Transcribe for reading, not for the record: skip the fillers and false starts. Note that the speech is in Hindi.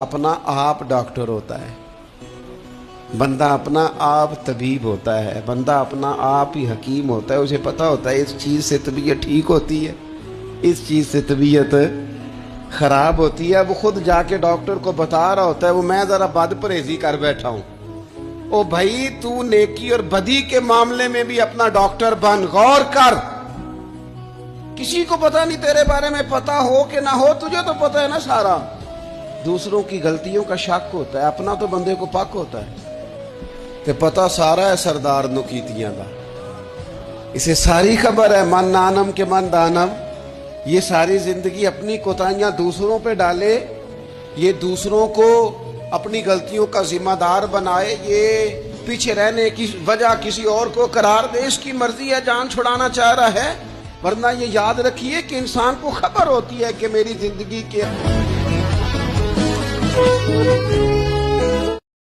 अपना आप डॉक्टर होता है, बंदा अपना आप तबीब होता है, बंदा अपना आप ही हकीम होता है। उसे पता होता है इस चीज़ से तबीयत ठीक होती है, इस चीज़ से तबीयत खराब होती है। वो खुद जाके डॉक्टर को बता रहा होता है, वो मैं ज़रा बद परहेजी कर बैठा हूँ। ओ भाई, तू नेकी और बदी के मामले में भी अपना डॉक्टर बन, गौर कर। किसी को पता नहीं तेरे बारे में, पता हो कि ना हो, तुझे तो पता है ना सारा। दूसरों की गलतियों का शक होता है, अपना तो बंदे को पक होता है। ते पता सारा है सरदार नुकीतियां का, इसे सारी खबर है। मन नानम के मन दानम, ये सारी जिंदगी अपनी कोताहियां दूसरों पे डाले, ये दूसरों को अपनी गलतियों का जिम्मेदार बनाए, ये पीछे रहने की वजह किसी और को करार दे। इसकी मर्जी है, जान छुड़ाना चाह रहा है। वरना ये याद रखिए कि इंसान को खबर होती है कि मेरी जिंदगी के